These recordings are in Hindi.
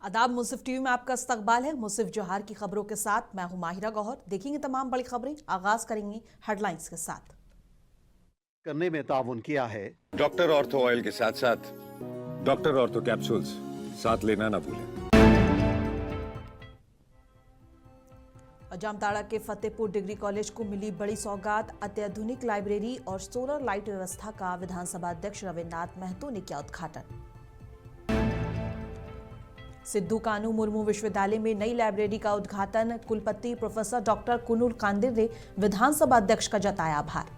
आदाब, मुंसिफ टीवी में आपका इस्तकबाल है। मुंसिफ जोहार की खबरों के साथ मैं हूं माहिरा गौहर। देखेंगे तमाम बड़ी खबरें। आगाज करेंगे हेडलाइंस के साथ। करने में ताउन किया है डॉक्टर ऑर्थो ऑयल के साथ साथ डॉक्टर ऑर्थो कैप्सूल्स साथ लेना ना भूलें। जामताड़ा के फतेहपुर डिग्री कॉलेज को मिली बड़ी सौगात। अत्याधुनिक लाइब्रेरी और सोलर लाइट व्यवस्था का विधानसभा अध्यक्ष रविन्द्रनाथ महतो ने किया उद्घाटन। सिद्धू कानू मुर्मू विश्वविद्यालय में नई लाइब्रेरी का उद्घाटन। कुलपति प्रोफेसर डॉक्टर कुनूल कांदिर ने विधानसभा अध्यक्ष का जताया आभार।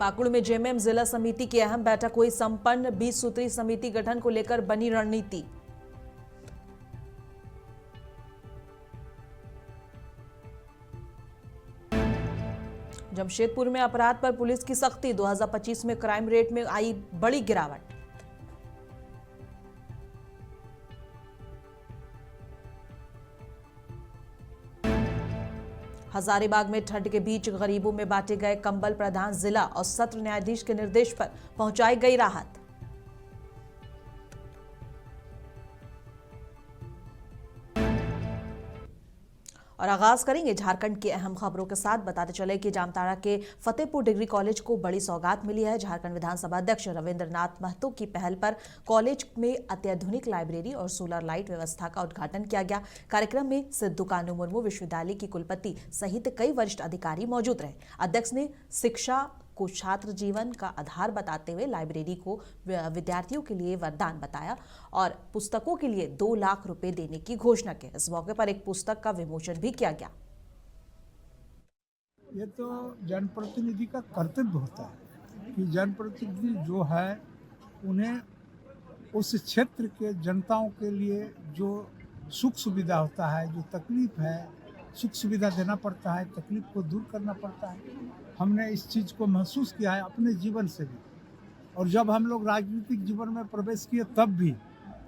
पाकुड़ में जेएमएम जिला समिति की अहम बैठक हुई संपन्न। 20 सूत्री समिति गठन को लेकर बनी रणनीति। जमशेदपुर में अपराध पर पुलिस की सख्ती। 2025 में क्राइम रेट में आई बड़ी गिरावट। हजारीबाग में ठंड के बीच गरीबों में बांटे गए कंबल। प्रधान जिला और सत्र न्यायाधीश के निर्देश पर पहुंचाई गई राहत। और आगाज करेंगे झारखंड की अहम खबरों के साथ। बताते चले कि जामताड़ा के फतेहपुर डिग्री कॉलेज को बड़ी सौगात मिली है। झारखंड विधानसभा अध्यक्ष रविन्द्रनाथ महतो की पहल पर कॉलेज में अत्याधुनिक लाइब्रेरी और सोलर लाइट व्यवस्था का उद्घाटन किया गया। कार्यक्रम में सिद्धू कानू मुर्मू विश्वविद्यालय की कुलपति सहित कई वरिष्ठ अधिकारी मौजूद रहे। अध्यक्ष ने शिक्षा को छात्र जीवन का आधार बताते हुए लाइब्रेरी को विद्यार्थियों के लिए वरदान बताया और पुस्तकों के लिए 2 लाख रुपए देने की घोषणा की। इस मौके पर एक पुस्तक का विमोचन भी किया गया। ये तो जनप्रतिनिधि का कर्तव्य होता है कि जनप्रतिनिधि जो है उन्हें उस क्षेत्र के जनताओं के लिए जो सुख सुविधा होता है, जो तकलीफ है, सुख सुविधा देना पड़ता है, तकलीफ को दूर करना पड़ता है। हमने इस चीज़ को महसूस किया है अपने जीवन से भी। और जब हम लोग राजनीतिक जीवन में प्रवेश किए तब भी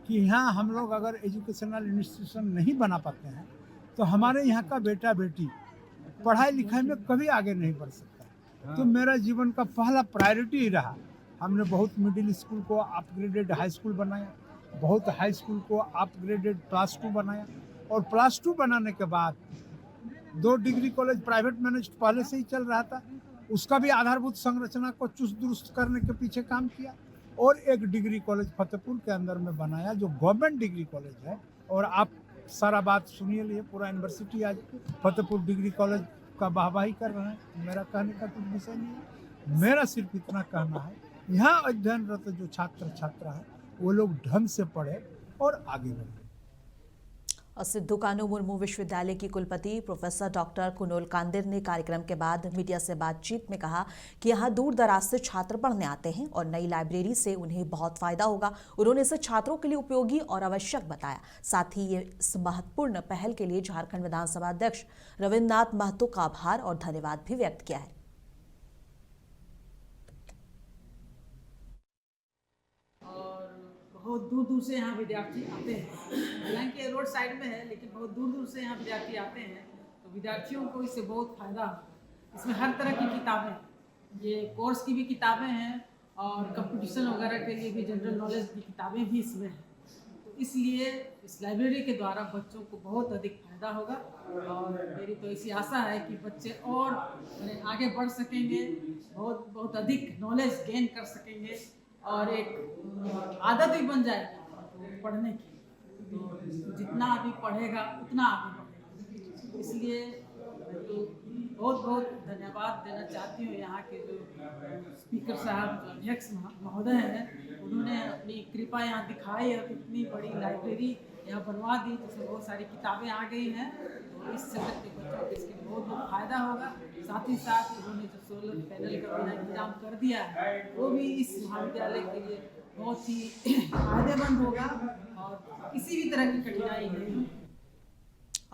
कि यहाँ हम लोग अगर एजुकेशनल इंस्टीट्यूशन नहीं बना पाते हैं तो हमारे यहाँ का बेटा बेटी पढ़ाई लिखाई में कभी आगे नहीं बढ़ सकता। तो मेरा जीवन का पहला प्रायोरिटी ही रहा। हमने बहुत मिडिल स्कूल को अपग्रेडेड हाई स्कूल बनाया, बहुत हाई स्कूल को अपग्रेडेड प्लस 2 बनाया और प्लस 2 बनाने के बाद 2 डिग्री कॉलेज प्राइवेट मैनेज पहले से ही चल रहा था, उसका भी आधारभूत संरचना को चुस्त दुरुस्त करने के पीछे काम किया और एक डिग्री कॉलेज फतेहपुर के अंदर में बनाया जो गवर्नमेंट डिग्री कॉलेज है। और आप सारा बात सुनिए लिए पूरा यूनिवर्सिटी आज फतेहपुर डिग्री कॉलेज का वाहवाही कर रहे हैं। मेरा कहने का कुछ विषय नहीं है, मेरा सिर्फ इतना कहना है यहाँ अध्ययनरत जो छात्र छात्रा है वो लोग ढंग से पढ़े और आगे बढ़े। और सिद्धू कानू मुर्मू विश्वविद्यालय की कुलपति प्रोफेसर डॉक्टर कुनूल कांदिर ने कार्यक्रम के बाद मीडिया से बातचीत में कहा कि यहाँ दूर दराज से छात्र पढ़ने आते हैं और नई लाइब्रेरी से उन्हें बहुत फायदा होगा। उन्होंने इसे छात्रों के लिए उपयोगी और आवश्यक बताया। साथ ही ये इस महत्वपूर्ण पहल के लिए झारखंड विधानसभा अध्यक्ष रविन्द्रनाथ महतो का आभार और धन्यवाद भी व्यक्त किया है। बहुत दूर दूर से यहाँ विद्यार्थी आते हैं। हालांकि रोड साइड में है लेकिन बहुत दूर दूर से यहाँ विद्यार्थी आते हैं, तो विद्यार्थियों को इससे बहुत फ़ायदा है। इसमें हर तरह की किताबें, ये कोर्स की भी किताबें हैं और कंपटीशन वगैरह के लिए भी जनरल नॉलेज की किताबें भी इसमें हैं। तो इसलिए इस लाइब्रेरी के द्वारा बच्चों को बहुत अधिक फ़ायदा होगा और मेरी तो ऐसी आशा है कि बच्चे और आगे बढ़ सकेंगे, बहुत अधिक नॉलेज गेन कर सकेंगे और एक आदत भी बन जाएगी पढ़ने की। तो जितना अभी पढ़ेगा उतना आगे बढ़ेगा। इसलिए मैं तो बहुत धन्यवाद देना चाहती हूँ यहाँ के जो स्पीकर साहब, जो अध्यक्ष महोदय हैं, उन्होंने अपनी कृपा यहाँ दिखाई और इतनी बड़ी लाइब्रेरी यहाँ बनवा दी जिसमें बहुत सारी किताबें आ गई हैं। तो इस क्षेत्र के बच्चों को इसके बहुत फ़ायदा होगा। साथ ही साथ उन्होंने जो सोलर पैनल का भी इंतजाम कर दिया है वो भी इस महाविद्यालय के लिए बहुत ही फायदेमंद होगा और किसी भी तरह की कठिनाई नहीं होगी।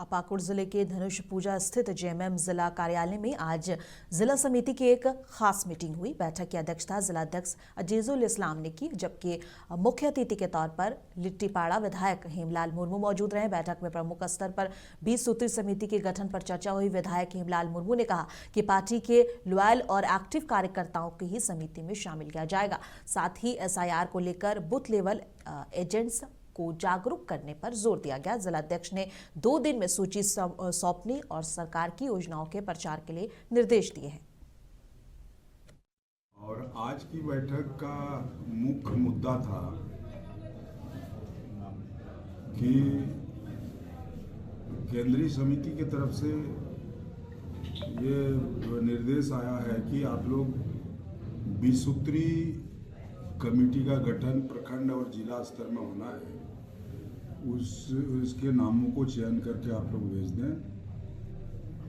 पाकुड़ जिले के धनुषपूजा स्थित जेएमएम जिला कार्यालय में आज जिला समिति की एक खास मीटिंग हुई। बैठक की अध्यक्षता जिला अध्यक्ष अजीजुल इस्लाम ने की, जबकि मुख्य अतिथि के तौर पर लिट्टीपाड़ा विधायक हेमलाल मुर्मू मौजूद रहे। बैठक में प्रमुख स्तर पर 20 सूत्री समिति के गठन पर चर्चा हुई। विधायक हेमलाल मुर्मू ने कहा कि पार्टी के लॉयल और एक्टिव कार्यकर्ताओं को ही समिति में शामिल किया जाएगा। साथ ही एसआईआर को लेकर बूथ लेवल एजेंट्स को जागरूक करने पर जोर दिया गया। जिला अध्यक्ष ने 2 दिन में सूची सौंपने और सरकार की योजनाओं के प्रचार के लिए निर्देश दिए हैं। और आज की बैठक का मुख्य मुद्दा था कि केंद्रीय समिति की तरफ से ये निर्देश आया है कि आप लोग 20 सूत्री कमेटी का गठन प्रखंड और जिला स्तर में होना है, उसके नामों को चयन करके आप लोग भेज दें।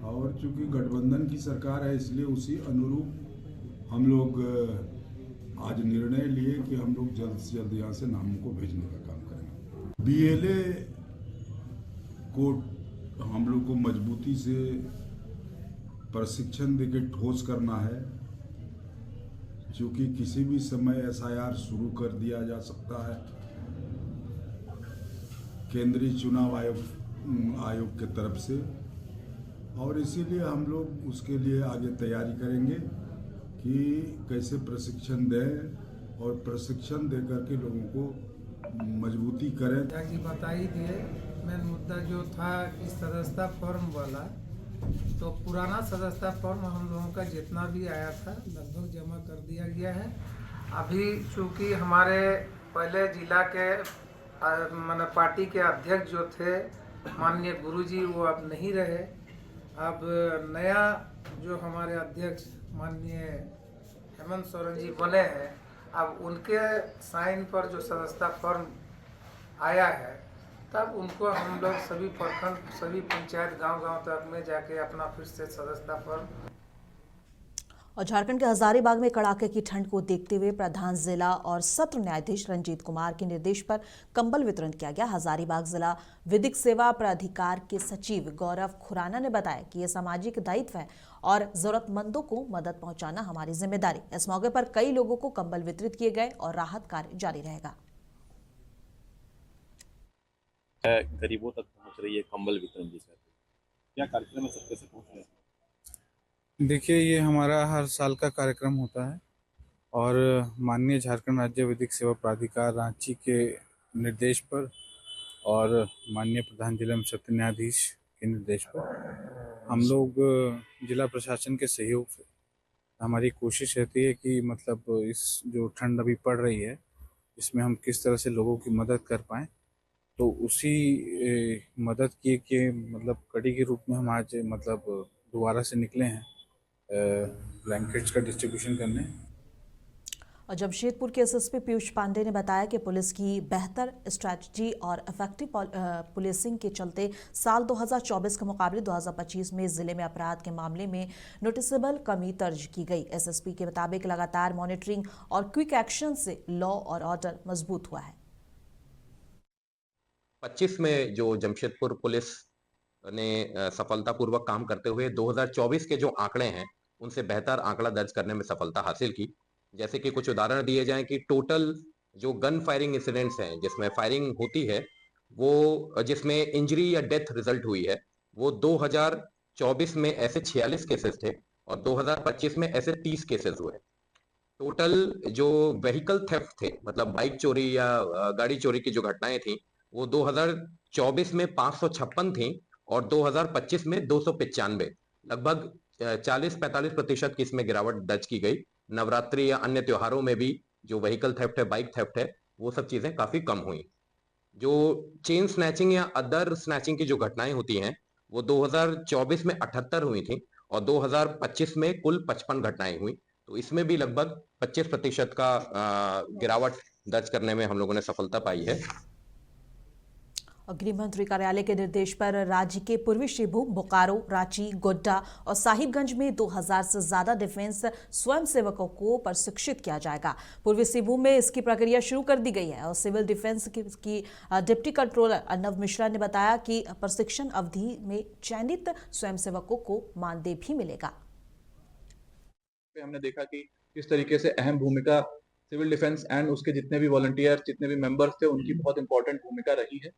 और चूंकि गठबंधन की सरकार है, इसलिए उसी अनुरूप हम लोग आज निर्णय लिए कि हम लोग जल्द से जल्द यहाँ से नामों को भेजने का काम करेंगे। बीएलए को हम लोग को मजबूती से प्रशिक्षण देके ठोस करना है, क्योंकि किसी भी समय एसआईआर शुरू कर दिया जा सकता है केंद्रीय चुनाव आयोग के तरफ से, और इसीलिए हम लोग उसके लिए आगे तैयारी करेंगे कि कैसे प्रशिक्षण दें और प्रशिक्षण दे करके लोगों को मजबूती करें। जी बता ही दिए, मेन मुद्दा जो था कि सदस्यता फॉर्म वाला, तो पुराना सदस्यता फॉर्म हम लोगों का जितना भी आया था लगभग जमा कर दिया गया है। अभी चूँकि हमारे पहले जिला के माने पार्टी के अध्यक्ष जो थे माननीय गुरुजी, वो अब नहीं रहे। अब नया जो हमारे अध्यक्ष माननीय हेमंत सोरेन जी बने हैं, अब उनके साइन पर जो सदस्यता फॉर्म आया है, तब उनको हम लोग सभी प्रखंड, सभी पंचायत, गांव-गांव तक में जाके अपना फिर से सदस्यता फॉर्म। और झारखंड के हजारीबाग में कड़ाके की ठंड को देखते हुए प्रधान जिला और सत्र न्यायाधीश रंजीत कुमार के निर्देश पर कंबल वितरण किया गया। हजारीबाग जिला विधिक सेवा प्राधिकार के सचिव गौरव खुराना ने बताया कि यह सामाजिक दायित्व है और जरूरतमंदों को मदद पहुंचाना हमारी जिम्मेदारी। इस मौके पर कई लोगों को कंबल वितरित किए गए और राहत कार्य जारी रहेगा। गरीबों तक पहुंच रही है कंबल वितरण जी, क्या कार्यक्रम है, सबके से पहुंच रहे हैं? देखिए, ये हमारा हर साल का कार्यक्रम होता है और माननीय झारखंड राज्य विधिक सेवा प्राधिकार रांची के निर्देश पर और माननीय प्रधान जिला एवं सत्र न्यायाधीश के निर्देश पर हम लोग जिला प्रशासन के सहयोग से हमारी कोशिश रहती है कि मतलब इस जो ठंड अभी पड़ रही है, इसमें हम किस तरह से लोगों की मदद कर पाएँ। तो उसी मदद के मतलब कड़ी के रूप में हम आज मतलब दोबारा से निकले हैं ब्लैंकेट्स का डिस्ट्रीब्यूशन करने। और जमशेदपुर के एसएसपी पीयूष पांडे ने बताया कि पुलिस की बेहतर स्ट्रैटेजी और इफेक्टिव पुलिसिंग के चलते साल 2024 के मुकाबले 2025 में जिले में अपराध के मामले में नोटिसेबल कमी दर्ज की गई। एसएसपी के मुताबिक लगातार मॉनिटरिंग और क्विक एक्शन से लॉ और ऑर्डर मजबूत हुआ है। 25 में जो जमशेदपुर पुलिस ने सफलतापूर्वक काम करते हुए 2024 के जो आंकड़े हैं, उनसे बेहतर आंकड़ा दर्ज करने में सफलता हासिल की। जैसे कि कुछ उदाहरण दिए जाएं कि टोटल जो गन फायरिंग इंसिडेंट्स हैं, जिसमें फायरिंग होती है, वो जिसमें इंजरी या डेथ रिजल्ट हुई है, वो 2024 में ऐसे 46 केसेस थे और 2025 में ऐसे 30 केसेस हुए। टोटल जो व्हीकल थेफ्ट थे, मतलब बाइक चोरी या गाड़ी चोरी की जो घटनाएं थी, वो 2024 में 556 थी और 2025 में 295, लगभग 40-45% की इसमें गिरावट दर्ज की गई। नवरात्रि या अन्य त्योहारों में भी जो व्हीकल थेफ्ट है, बाइक थेफ्ट है, वो सब चीजें काफी कम हुई। जो चेन स्नैचिंग या अदर स्नैचिंग की जो घटनाएं होती हैं, वो 2024 में 78 हुई थी और 2025 में कुल 55 घटनाएं हुई। तो इसमें भी लगभग 25% का गिरावट दर्ज करने में हम लोगों ने सफलता पाई है। और गृह मंत्री कार्यालय के निर्देश पर राज्य के पूर्वी सिंहभूम, बोकारो, रांची, गोड्डा और साहिबगंज में 2000 से ज्यादा डिफेंस स्वयंसेवकों को प्रशिक्षित किया जाएगा। पूर्वी सिंहभूम में इसकी प्रक्रिया शुरू कर दी गई है और सिविल डिफेंस की डिप्टी कंट्रोलर अर्नव मिश्रा ने बताया कि प्रशिक्षण अवधि में चयनित स्वयंसेवकों को मानदेय भी मिलेगा। हमने देखा कि किस तरीके से अहम भूमिका सिविल डिफेंस एंड उसके जितने भी वॉलंटियर, जितने भी मेंबर्स थे, उनकी बहुत इंपॉर्टेंट भूमिका रही है।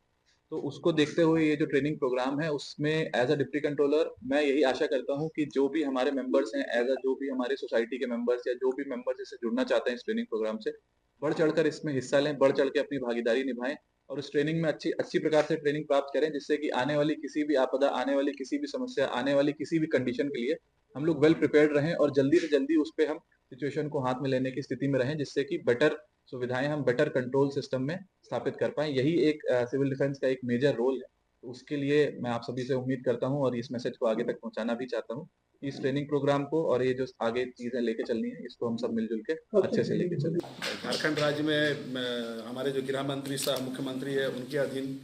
तो उसको देखते हुए ये जो ट्रेनिंग प्रोग्राम है, उसमें एज अ डिप्टी कंट्रोलर मैं यही आशा करता हूँ कि जो भी हमारे मेंबर्स हैं, एज अ जो भी हमारे सोसाइटी के मेंबर्स या जो भी मेंबर्स इससे जुड़ना चाहते हैं इस ट्रेनिंग प्रोग्राम से, बढ़ चढ़कर इसमें हिस्सा लें, बढ़ चढ़ के अपनी भागीदारी निभाएं और इस ट्रेनिंग में अच्छी प्रकार से ट्रेनिंग प्राप्त करें, जिससे कि आने वाली किसी भी आपदा, आने वाली किसी भी समस्या, आने वाली किसी भी कंडीशन के लिए हम लोग वेल प्रिपेयर्ड रहें और जल्दी से जल्दी उस पर हम सिचुएशन को हाथ में लेने की स्थिति में रहें, जिससे कि बेटर सुविधाएं हम बेटर कंट्रोल सिस्टम में स्थापित कर पाएं। यही एक सिविल डिफेंस का एक मेजर रोल है। तो उसके लिए मैं आप सभी से उम्मीद करता हूं और इस मैसेज को आगे तक पहुंचाना भी चाहता हूं। इस ट्रेनिंग प्रोग्राम को और ये जो आगे चीजें लेके चलनी है, इसको हम सब मिलजुल के अच्छे से लेके चलें। झारखंड राज्य में हमारे जो गृह मंत्री साहब, मुख्यमंत्री है, उनके अधीन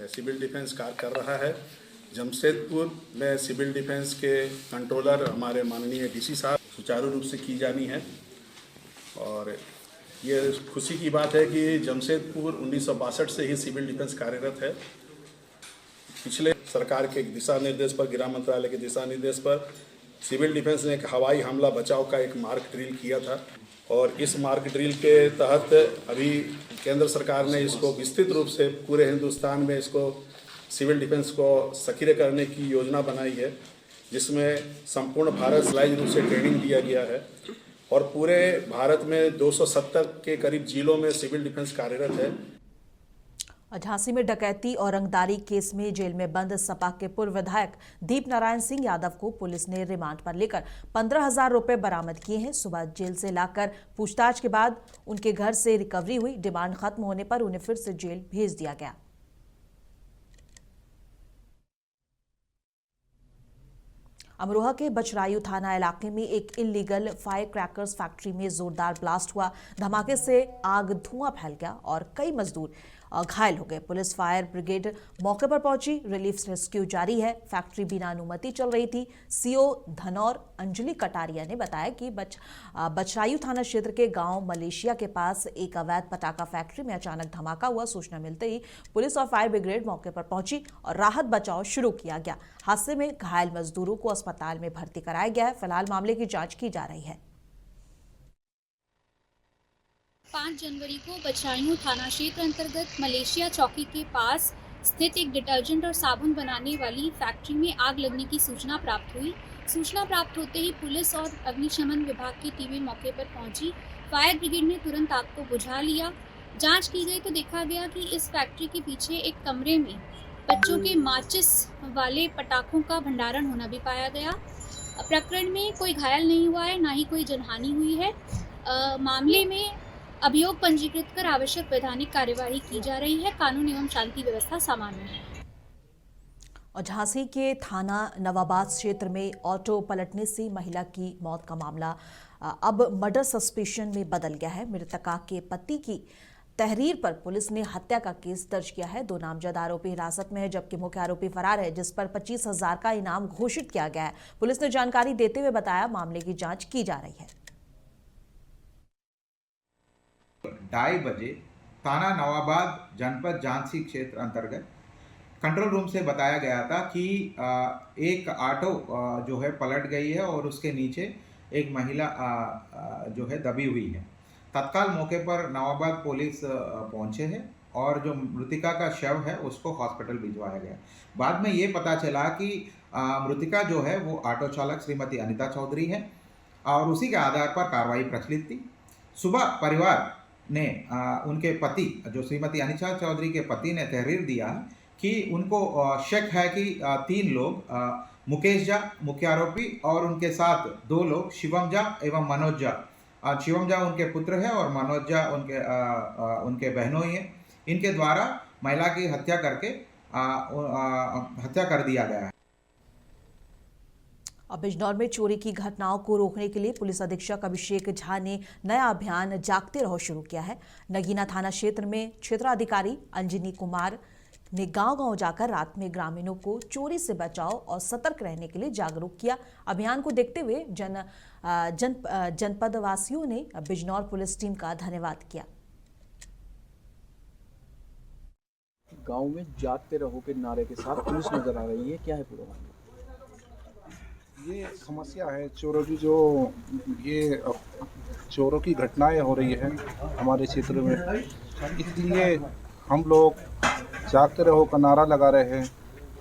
सिविल डिफेंस कार्य कर रहा है। जमशेदपुर में सिविल डिफेंस के कंट्रोलर हमारे माननीय डीसी साहब सुचारू रूप से की जानी है और ये खुशी की बात है कि जमशेदपुर 1962 से ही सिविल डिफेंस कार्यरत है। पिछले सरकार के दिशा निर्देश पर, गृह मंत्रालय के दिशा निर्देश पर सिविल डिफेंस ने एक हवाई हमला बचाव का एक मार्क ड्रिल किया था और इस मार्क ड्रिल के तहत अभी केंद्र सरकार ने इसको विस्तृत रूप से पूरे हिंदुस्तान में इसको सिविल डिफेंस को सक्रिय करने की योजना बनाई है, जिसमें संपूर्ण भारत सिलाइज रूप से ट्रेनिंग दिया गया है और पूरे भारत में 270 के करीब जिलों में सिविल डिफेंस कार्यरत है। झांसी में डकैती और रंगदारी केस में जेल में बंद सपा के पूर्व विधायक दीप नारायण सिंह यादव को पुलिस ने रिमांड पर लेकर 15,000 रुपए बरामद किए हैं। सुबह जेल से लाकर पूछताछ के बाद उनके घर से रिकवरी हुई। डिमांड खत्म होने पर उन्हें फिर से जेल भेज दिया गया। अमरोहा के बचरायू थाना इलाके में एक इल्लीगल फायर क्रैकर्स फैक्ट्री में जोरदार ब्लास्ट हुआ। धमाके से आग धुआं फैल गया और कई मजदूर घायल हो गए। पुलिस फायर ब्रिगेड मौके पर पहुंची। रिलीफ रेस्क्यू जारी है। फैक्ट्री बिना अनुमति चल रही थी। सीओ धनौर अंजलि कटारिया ने बताया कि बचरायू थाना क्षेत्र के गांव मलेशिया के पास एक अवैध पटाखा फैक्ट्री में अचानक धमाका हुआ। सूचना मिलते ही पुलिस और फायर ब्रिगेड मौके पर पहुंची और राहत बचाव शुरू किया गया। हादसे में घायल मजदूरों को अस्पताल में भर्ती कराया गया है। फिलहाल मामले की जांच की जा रही है। 5 जनवरी को बचरायू थाना क्षेत्र अंतर्गत मलेशिया चौकी के पास स्थित एक डिटर्जेंट और साबुन बनाने वाली फैक्ट्री में आग लगने की सूचना प्राप्त हुई। सूचना प्राप्त होते ही पुलिस और अग्निशमन विभाग की टीमें मौके पर पहुंची। फायर ब्रिगेड ने तुरंत आग को बुझा लिया। जांच की गई तो देखा गया कि इस फैक्ट्री के पीछे एक कमरे में बच्चों के माचिस वाले पटाखों का भंडारण होना भी पाया गया। प्रकरण में कोई घायल नहीं हुआ है, ना ही कोई जनहानि हुई है। मामले में अभियोग पंजीकृत कर आवश्यक वैधानिक कार्यवाही की जा रही है। कानून एवं शांति व्यवस्था सामान्य है। और झांसी के थाना नवाबाद क्षेत्र में ऑटो पलटने से महिला की मौत का मामला अब मर्डर सस्पेशन में बदल गया है। मृतका के पति की तहरीर पर पुलिस ने हत्या का केस दर्ज किया है। 2 नामजद आरोपी हिरासत में है, जबकि मुख्य आरोपी फरार है, जिस पर 25,000 का इनाम घोषित किया गया है। पुलिस ने जानकारी देते हुए बताया मामले की जांच की जा रही है। 2:30 बजे थाना नवाबाद जनपद झांसी क्षेत्र अंतर्गत कंट्रोल रूम से बताया गया था कि एक ऑटो जो है पलट गई है और उसके नीचे एक महिला जो है दबी हुई है। तत्काल मौके पर नवाबाद पुलिस पहुंचे हैं और जो मृतिका का शव है उसको हॉस्पिटल भिजवाया गया। बाद में ये पता चला कि मृतिका जो है वो ऑटो चालक श्रीमती अनिता चौधरी है और उसी के आधार पर कार्रवाई प्रचलित थी। सुबह परिवार ने उनके पति जो श्रीमती अनिता चौधरी के पति ने तहरीर दिया कि उनको शक है कि 3 लोग मुकेश झा मुख्य आरोपी और उनके साथ 2 लोग शिवम झा एवं मनोज झा, शिवम झा उनके पुत्र है और मनोज झा उनके बहनोई हैं, इनके द्वारा महिला की हत्या करके हत्या कर दिया गया है। अब बिजनौर में चोरी की घटनाओं को रोकने के लिए पुलिस अधीक्षक अभिषेक झा ने नया अभियान जागते रहो शुरू किया है। नगीना थाना क्षेत्र में क्षेत्राधिकारी अंजनी कुमार ने गांव-गांव जाकर रात में ग्रामीणों को चोरी से बचाव और सतर्क रहने के लिए जागरूक किया। अभियान को देखते हुए जनपद वासियों ने बिजनौर पुलिस टीम का धन्यवाद किया। गांव में जागते रहो के नारे के साथ पुलिस नजर आ रही है, क्या है पूरा मामला? ये समस्या है चोरों की, जो ये चोरों की घटनाएं हो रही है हमारे क्षेत्र में, इसलिए हम लोग जागते रहो का नारा लगा रहे हैं,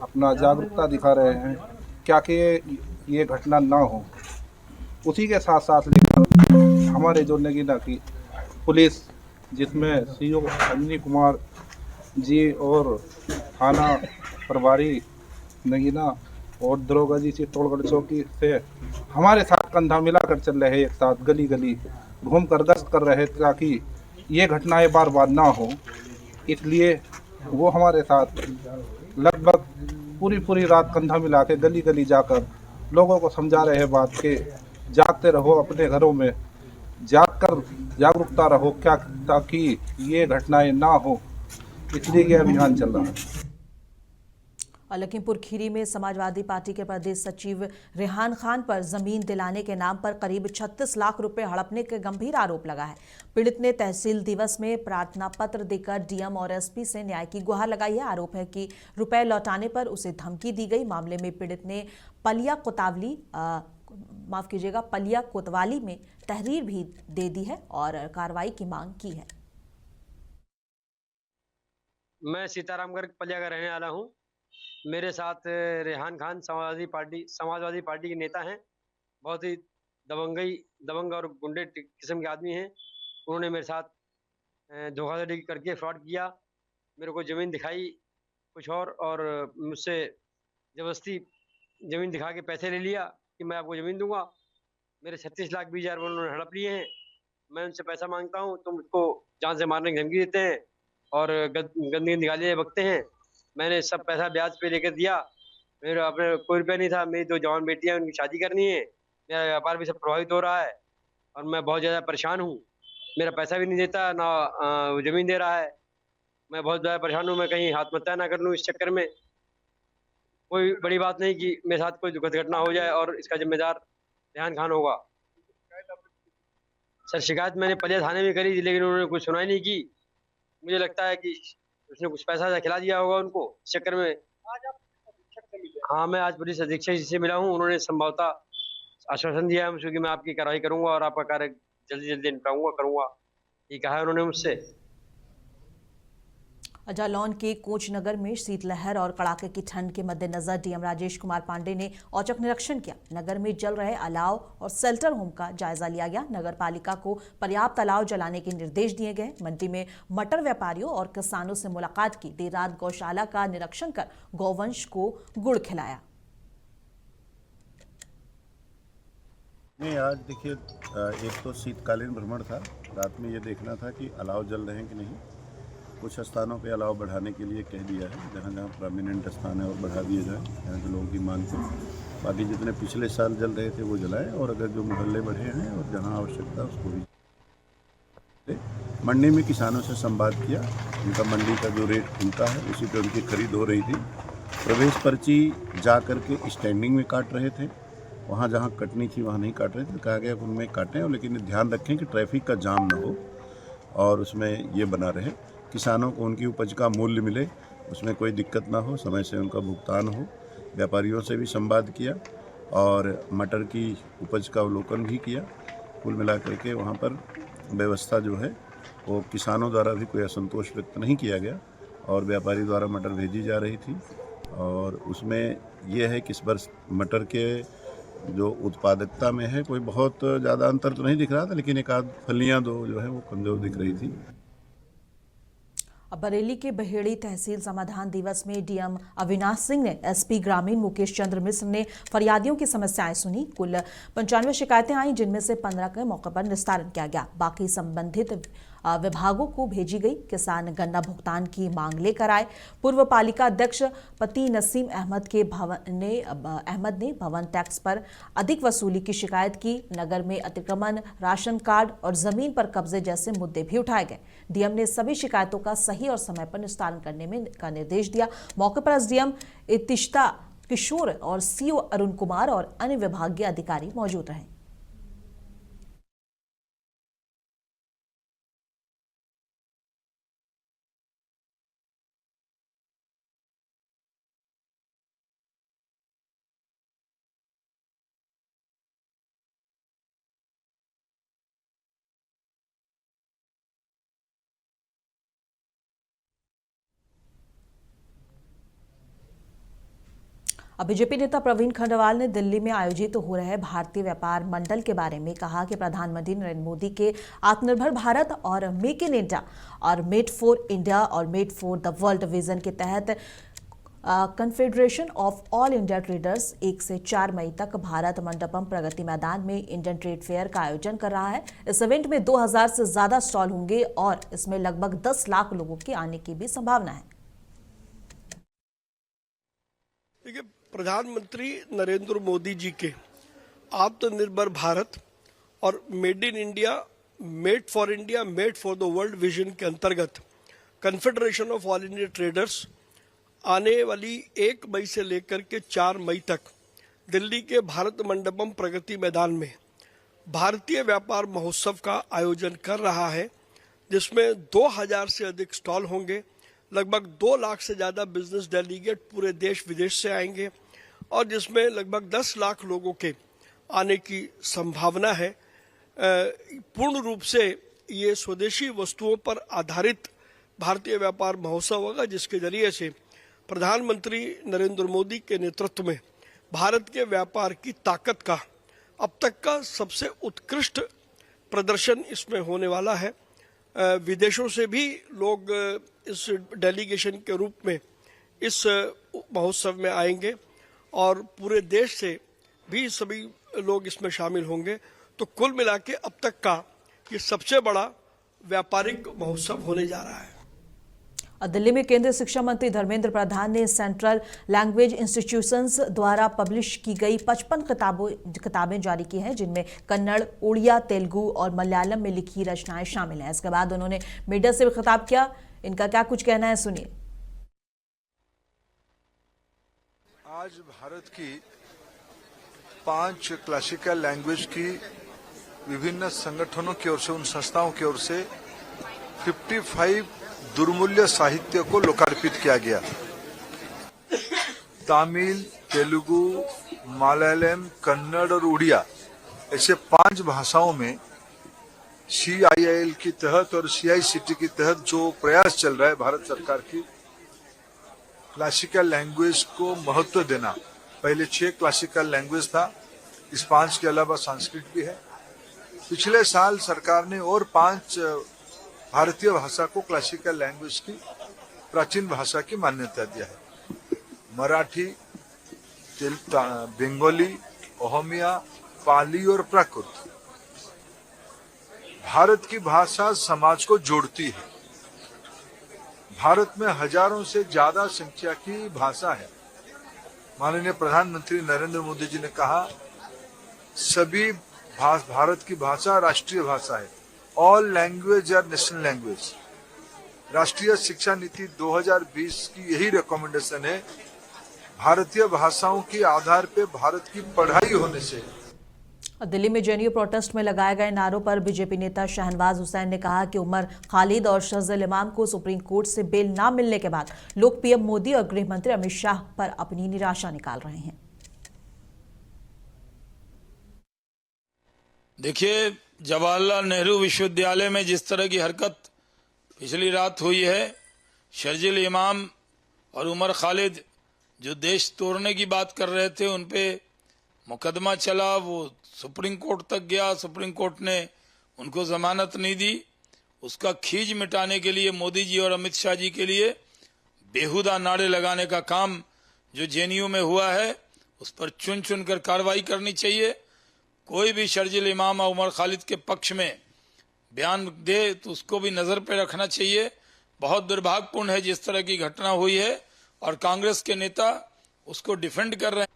अपना जागरूकता दिखा रहे हैं क्या कि ये घटना ना हो। उसी के साथ साथ लेकर हमारे जो नगीना की पुलिस, जिसमें सीओ अश्विनी कुमार जी और थाना प्रभारी नगीना और दरोगा जी चित्तौड़गढ़ चौकी से हमारे साथ कंधा मिलाकर चल रहे, एक साथ गली गली घूम कर गश्त कर रहे ताकि ये घटनाएं बार बार ना हो। इसलिए वो हमारे साथ लगभग पूरी रात कंधा मिला के गली गली जाकर लोगों को समझा रहे हैं बात के जागते रहो, अपने घरों में जागकर जागरूकता रहो क्या, ताकि ये घटनाएं ना हो। इसलिए ये अभियान चल रहा है। और लखीमपुर खीरी में समाजवादी पार्टी के प्रदेश सचिव रेहान खान पर जमीन दिलाने के नाम पर करीब 36 लाख रुपए हड़पने के गंभीर आरोप लगा है। पीड़ित ने तहसील दिवस में प्रार्थना पत्र देकर डीएम और एसपी से न्याय की गुहार लगाई है। आरोप है कि रुपए लौटाने पर उसे धमकी दी गई। मामले में पीड़ित ने पलिया कोतवाली में तहरीर भी दे दी है और कार्रवाई की मांग की है। मैं सीताराम गर्ग पलिया का रहने वाला हूँ। मेरे साथ रेहान खान समाजवादी पार्टी के नेता हैं। बहुत ही दबंग और गुंडे किस्म के आदमी हैं। उन्होंने मेरे साथ धोखाधड़ी करके फ्रॉड किया। मेरे को ज़मीन दिखाई कुछ और मुझसे ज़बरदस्ती ज़मीन दिखा के पैसे ले लिया कि मैं आपको ज़मीन दूंगा। मेरे 36 लाख 20 हज़ार उन्होंने हड़प लिए हैं। मैं उनसे पैसा मांगता हूँ तो मुझको जान से मारने की धमकी देते हैं और गंदी गालियाँ बकते हैं। मैंने सब पैसा ब्याज पे लेकर दिया। मेरा अपने कोई रुपया नहीं था। मेरी 2 जवान बेटियां, उनकी शादी करनी है। मेरा व्यापार भी सब प्रभावित हो रहा है और मैं बहुत ज़्यादा परेशान हूँ। मेरा पैसा भी नहीं देता, ना ज़मीन दे रहा है। मैं बहुत ज़्यादा परेशान हूँ। मैं कहीं आत्महत्या ना कर लूँ इस चक्कर में। कोई बड़ी बात नहीं कि मेरे साथ कोई दुखद घटना हो जाए और इसका जिम्मेदार रेहान खान होगा। सर, शिकायत मैंने पलिया थाने में करी थी, लेकिन उन्होंने कुछ सुनाई नहीं की। मुझे लगता है कि उसने कुछ पैसा खिला दिया होगा उनको इस चक्कर में। हाँ, मैं आज पुलिस अधीक्षक जी से मिला हूँ। उन्होंने संभवतः आश्वासन दिया है मुझे कि मैं आपकी कार्रवाई करूंगा और आपका कार्य जल्दी करूंगा। ये कहा है उन्होंने मुझसे। जालौन के कोचनगर में शीतलहर और कड़ाके की ठंड के मद्देनजर डीएम राजेश कुमार पांडे ने औचक निरीक्षण किया। नगर में जल रहे अलाव और शेल्टर होम का जायजा लिया गया। नगर पालिका को पर्याप्त अलाव जलाने के निर्देश दिए गए। मंडी में मटर व्यापारियों और किसानों से मुलाकात की। देर रात गौशाला का निरीक्षण कर गौवंश को गुड़ खिलाया। नहीं, आज देखिए, एक तो शीतकालीन भ्रमण था। रात में ये देखना था कि अलाव जल रहे हैं कि नहीं। कुछ स्थानों पे अलाव बढ़ाने के लिए कह दिया है, जहाँ जहाँ प्रोमिनेंट स्थान है और बढ़ा दिए जाए, यहाँ के लोगों की मांग को। बाकी जितने पिछले साल जल रहे थे वो जलाएं और अगर जो मोहल्ले बढ़े हैं और जहाँ आवश्यकता उसको भी। मंडी में किसानों से संवाद किया। उनका मंडी का जो रेट खुलता है उसी पर उनकी खरीद हो रही थी। प्रवेश पर्ची जा कर के स्टैंडिंग में काट रहे थे। वहाँ जहाँ कटनी थी वहाँ नहीं काट रहे थे। कहा गया कि उनमें काटें, और लेकिन ध्यान रखें कि ट्रैफिक का जाम ना हो और उसमें ये बना रहे। किसानों को उनकी उपज का मूल्य मिले, उसमें कोई दिक्कत ना हो, समय से उनका भुगतान हो। व्यापारियों से भी संवाद किया और मटर की उपज का अवलोकन भी किया। कुल मिलाकर के वहाँ पर व्यवस्था जो है वो किसानों द्वारा भी कोई असंतोष व्यक्त नहीं किया गया और व्यापारी द्वारा मटर भेजी जा रही थी। और उसमें यह है कि इस वर्ष मटर के जो उत्पादकता में है कोई बहुत ज़्यादा अंतर तो नहीं दिख रहा था, लेकिन एक आध फलियाँ दो जो है वो कमज़ोर दिख रही थी। बरेली के बहेड़ी तहसील समाधान दिवस में डीएम अविनाश सिंह ने एसपी ग्रामीण मुकेश चंद्र मिश्र ने फरियादियों की समस्याएं सुनी। कुल 95 शिकायतें आई, जिनमें से 15 के मौके पर निस्तारण किया गया। बाकी संबंधित विभागों को भेजी गई। किसान गन्ना भुगतान की मांग लेकर आए। पूर्व पालिका अध्यक्ष पति नसीम अहमद ने भवन टैक्स पर अधिक वसूली की शिकायत की। नगर में अतिक्रमण, राशन कार्ड और जमीन पर कब्जे जैसे मुद्दे भी उठाए गए। डीएम ने सभी शिकायतों का सही और समय पर निस्तारण करने का निर्देश दिया। मौके पर एसडीएम इतिश्ता किशोर और सीओ अरुण कुमार और अन्य विभागीय अधिकारी मौजूद रहे। अब बीजेपी नेता प्रवीण खंडवाल ने दिल्ली में आयोजित हो रहे भारतीय व्यापार मंडल के बारे में कहा कि प्रधानमंत्री नरेंद्र मोदी के आत्मनिर्भर भारत और मेक इन इंडिया और मेड फॉर इंडिया और made for the world vision के तहत confederation of all India traders 1 से 4 मई तक भारत मंडपम प्रगति मैदान में इंडियन ट्रेड फेयर का आयोजन कर रहा है। इस इवेंट में 2000 से ज्यादा स्टॉल होंगे और इसमें लगभग 10 लाख लोगों के आने की भी संभावना है। देखिए, प्रधानमंत्री नरेंद्र मोदी जी के आत्मनिर्भर भारत और made in India, made for the world vision के अंतर्गत confederation of all India traders आने वाली 1 मई से लेकर के 4 मई तक दिल्ली के भारत मंडपम प्रगति मैदान में भारतीय व्यापार महोत्सव का आयोजन कर रहा है, जिसमें 2000 से अधिक स्टॉल होंगे। लगभग 2 लाख से ज़्यादा बिजनेस डेलीगेट पूरे देश विदेश से आएंगे और जिसमें लगभग 10 लाख लोगों के आने की संभावना है। पूर्ण रूप से ये स्वदेशी वस्तुओं पर आधारित भारतीय व्यापार महोत्सव होगा, जिसके जरिए से प्रधानमंत्री नरेंद्र मोदी के नेतृत्व में भारत के व्यापार की ताकत का अब तक का सबसे उत्कृष्ट प्रदर्शन इसमें होने वाला है। विदेशों से भी लोग इस डेलीगेशन के रूप में इस महोत्सव में आएंगे और पूरे देश से भी सभी लोग इसमें शामिल होंगे। तो कुल मिला के अब तक का ये सबसे बड़ा व्यापारिक महोत्सव होने जा रहा है। दिल्ली में केंद्रीय शिक्षा मंत्री धर्मेंद्र प्रधान ने सेंट्रल लैंग्वेज इंस्टीट्यूशंस द्वारा पब्लिश की गई 55 किताबें जारी की हैं, जिनमें कन्नड़, उड़िया, तेलुगु और मलयालम में लिखी रचनाएं शामिल हैं। इसके बाद उन्होंने मीडिया से भी खिताब किया। इनका क्या कुछ कहना है, सुनिए। आज भारत की 5 क्लासिकल लैंग्वेज की विभिन्न संगठनों की ओर से, उन संस्थाओं की ओर से 55 दुर्मूल्य साहित्य को लोकार्पित किया गया। तमिल, तेलुगु, मलयालम, कन्नड़ और उड़िया ऐसे 5 भाषाओं में CIIL के तहत और CICT के तहत जो प्रयास चल रहा है भारत सरकार की, क्लासिकल लैंग्वेज को महत्व देना। पहले 6 क्लासिकल लैंग्वेज था, इस 5 के अलावा संस्कृत भी है। पिछले साल सरकार ने और 5 भारतीय भाषा को क्लासिकल लैंग्वेज की, प्राचीन भाषा की मान्यता दिया है। मराठी, बंगाली, ओहमिया, पाली और प्राकृत। भारत की भाषा समाज को जोड़ती है। भारत में हजारों से ज्यादा संख्या की भाषा है। माननीय प्रधानमंत्री नरेंद्र मोदी जी ने कहा, सभी भारत की भाषा राष्ट्रीय भाषा है। All language are national language. राष्ट्रीय शिक्षा नीति 2020 की यही रिकमेंडेशन है। भारतीय भाषाओं के आधार पर भारत की पढ़ाई होने से। दिल्ली में जेएनयू प्रोटेस्ट में लगाए गए नारों पर बीजेपी नेता शहनवाज हुसैन ने कहा कि उमर खालिद और शहजल इमाम को सुप्रीम कोर्ट से बेल न मिलने के बाद लोग पीएम मोदी और गृह मंत्री अमित शाह पर अपनी निराशा निकाल रहे हैं। देखिए, जवाहरलाल नेहरू विश्वविद्यालय में जिस तरह की हरकत पिछली रात हुई है, शहजल इमाम और उमर खालिद जो देश तोड़ने की बात कर रहे थे, उन पे मुकदमा चला, वो सुप्रीम कोर्ट तक गया। सुप्रीम कोर्ट ने उनको जमानत नहीं दी। उसका खींच मिटाने के लिए मोदी जी और अमित शाह जी के लिए बेहुदा नारे लगाने का काम जो जेएनयू में हुआ है, उस पर चुन चुन कर कार्रवाई करनी चाहिए। कोई भी शहजल इमाम और उमर खालिद के पक्ष में बयान दे तो उसको भी नजर पे रखना चाहिए। बहुत दुर्भाग्यपूर्ण है जिस तरह की घटना हुई है और कांग्रेस के नेता उसको डिफेंड कर रहे हैं।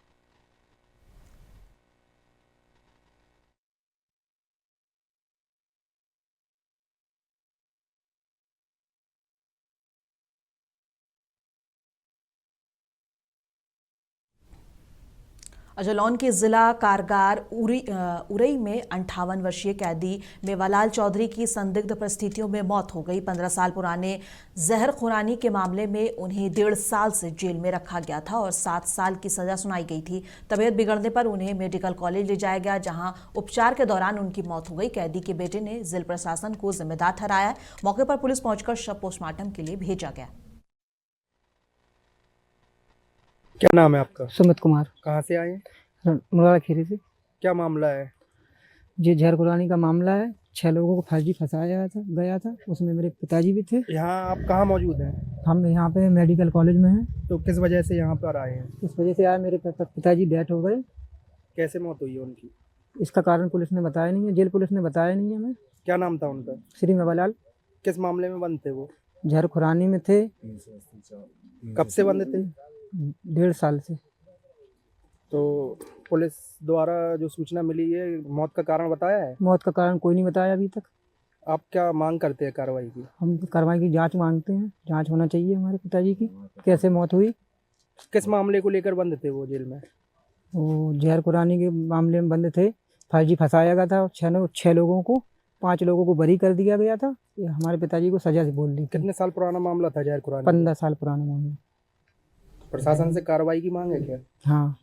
जालौन के जिला कारागार उरई में 58 वर्षीय कैदी मेवालाल चौधरी की संदिग्ध परिस्थितियों में मौत हो गई। 15 साल पुराने जहर खुरानी के मामले में उन्हें 1.5 साल से जेल में रखा गया था और 7 साल की सजा सुनाई गई थी। तबीयत बिगड़ने पर उन्हें मेडिकल कॉलेज ले जाया गया, जहां उपचार के दौरान उनकी मौत हो गई। कैदी के बेटे ने जिला प्रशासन को जिम्मेदार ठहराया। मौके पर पुलिस पहुंचकर शव पोस्टमार्टम के लिए भेजा गया। क्या नाम है आपका? सुमित कुमार। कहाँ से आए? मुरादा खीरी से। क्या मामला है? ये जहर कुरानी का मामला है। 6 लोगों को फर्जी फंसाया गया था, उसमें मेरे पिताजी भी थे। यहाँ आप कहाँ मौजूद हैं? हम यहाँ पे मेडिकल कॉलेज में हैं। तो किस वजह से यहाँ पर आए हैं? इस वजह से आए, मेरे पिताजी डेथ हो गए। कैसे मौत हुई है उनकी? इसका कारण पुलिस ने बताया नहीं है, जेल पुलिस ने बताया नहीं है हमें। क्या नाम था उनका? श्री मेवालाल। किस मामले में बंद थे वो? जहर खुरानी में थे। कब से बंद थे? 1.5 साल से। तो पुलिस द्वारा जो सूचना मिली है, मौत का कारण बताया है? मौत का कारण कोई नहीं बताया अभी तक। आप क्या मांग करते हैं कार्रवाई की? हम कार्रवाई की जांच मांगते हैं, जांच होना चाहिए हमारे पिताजी की, कैसे मौत हुई। किस मामले को लेकर बंद थे वो जेल में? वो जहर कुरानी के मामले में बंद थे। फर्जी फंसाया गया था। 6 लोगों को, 5 लोगों को बरी कर दिया गया था। ये हमारे पिताजी को सजा से बोल दी। कितने साल पुराना मामला था जहर कुरानी? 15 साल पुराना मामला। प्रशासन से कार्रवाई की मांग है क्या? हाँ।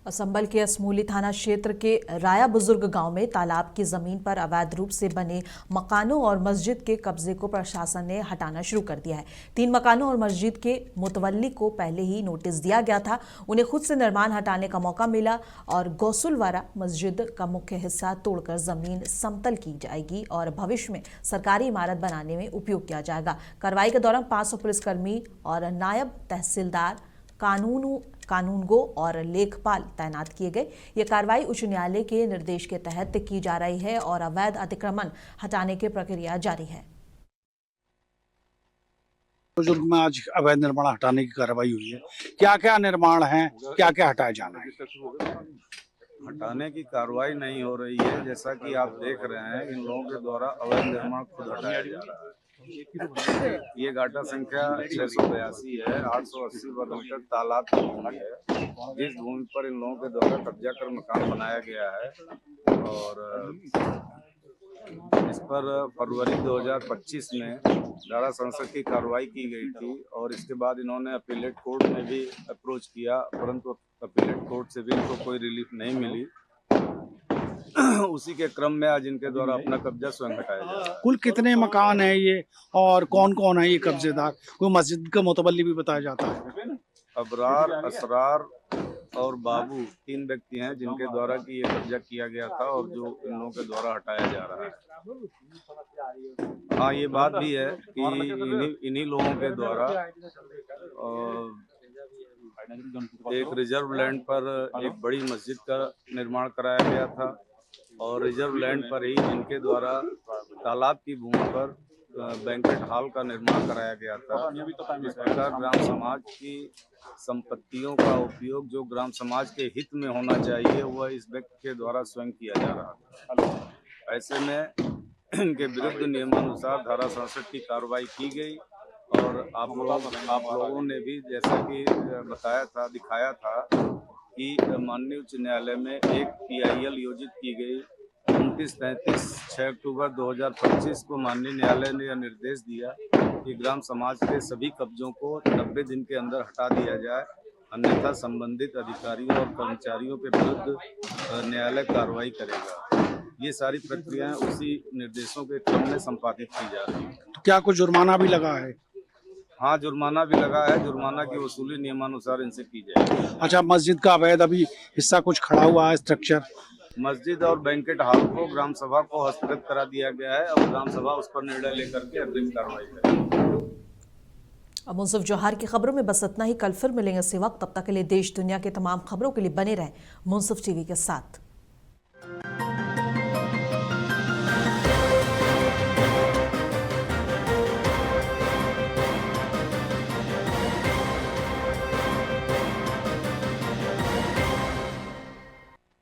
संभल के असमूली थाना क्षेत्र के राया बुजुर्ग गांव में तालाब की जमीन पर अवैध रूप से बने मकानों और मस्जिद के कब्जे को प्रशासन ने हटाना शुरू कर दिया है। 3 मकानों और मस्जिद के मुतवल्ली को पहले ही नोटिस दिया गया था। उन्हें खुद से निर्माण हटाने का मौका मिला और गौसुलवारा मस्जिद का मुख्य हिस्सा तोड़कर जमीन समतल की जाएगी और भविष्य में सरकारी इमारत बनाने में उपयोग किया जाएगा। कार्रवाई के दौरान 500 पुलिसकर्मी और नायब तहसीलदार, कानूनगो और लेखपाल तैनात किए गए। ये कार्रवाई उच्च न्यायालय के निर्देश के तहत की जा रही है और अवैध अतिक्रमण हटाने की प्रक्रिया जारी है। बुजुर्ग में आज अवैध निर्माण हटाने की कार्रवाई हुई है। क्या क्या निर्माण है, क्या क्या हटाया जाना है? हटाने की कार्रवाई नहीं हो रही है। जैसा कि आप देख रहे हैं, इन लोगों के द्वारा अवैध निर्माण खुद हटाया जा रहा है। ये गाटा संख्या 682 है। 880 वर्ग मीटर तालाब की भूमि है, जिस भूमि पर इन लोगों के द्वारा कब्जा कर मकान बनाया गया है। और इस पर फरवरी 2025 में धारा 67 की कार्रवाई की गई थी और इसके बाद इन्होंने अपीलेट कोर्ट में भी अप्रोच किया, परंतु अपीलेट कोर्ट से भी इनको कोई रिलीफ नहीं मिली। उसी के क्रम में आज इनके द्वारा अपना कब्जा स्वयं हटाया जा रहा है। कुल कितने मकान है ये और कौन कौन है ये कब्जेदार? कोई मस्जिद का मुतवल्ली भी बताया जाता है। अबरार, असरार और बाबू 3 व्यक्ति हैं जिनके द्वारा कि ये कब्जा किया गया था और जो इन लोगों के द्वारा हटाया जा रहा है। हाँ, ये बात भी है कि इन्हीं लोगों के द्वारा एक रिजर्व लैंड पर एक बड़ी मस्जिद का निर्माण कराया गया था और रिजर्व लैंड पर ही इनके द्वारा तालाब की भूमि पर बैंक्वेट हॉल का निर्माण कराया गया था। इस प्रकार ग्राम समाज की संपत्तियों का उपयोग जो ग्राम समाज के हित में होना चाहिए, वह इस व्यक्ति के द्वारा स्वयं किया जा रहा था। ऐसे में इनके विरुद्ध नियमानुसार धारा 67 की कार्रवाई की गई और आप लोगों ने भी जैसा कि बताया था, दिखाया था कि माननीय उच्च न्यायालय में एक PIL योजित की गई 29-33 6 अक्टूबर 2025 को माननीय न्यायालय ने यह निर्देश दिया कि ग्राम समाज के सभी कब्जों को 90 दिन के अंदर हटा दिया जाए, अन्यथा संबंधित अधिकारियों और कर्मचारियों के विरुद्ध न्यायालय कार्रवाई करेगा। ये सारी प्रक्रियाएं उसी निर्देशों के क्रम में संपादित की जा रही है। तो क्या कुछ जुर्माना भी लगा है? हाँ, जुर्माना भी लगा है। जुर्माना की वसूली नियमानुसार इनसे की जाएगी। अच्छा, मस्जिद का अवैध अभी हिस्सा कुछ खड़ा हुआ है, स्ट्रक्चर? मस्जिद और बैंकेट हॉल को ग्राम सभा को हस्तगत करा दिया गया है और ग्राम सभा उस पर निर्णय लेकर के अग्रिम कार्रवाई करेगी। अब मुंसिफ जौहर की खबरों में बस इतना ही। कल फिर मिलेंगे इसी वक्त। तब तक के लिए देश दुनिया के तमाम खबरों के लिए बने रहें मुंसिफ टीवी के साथ।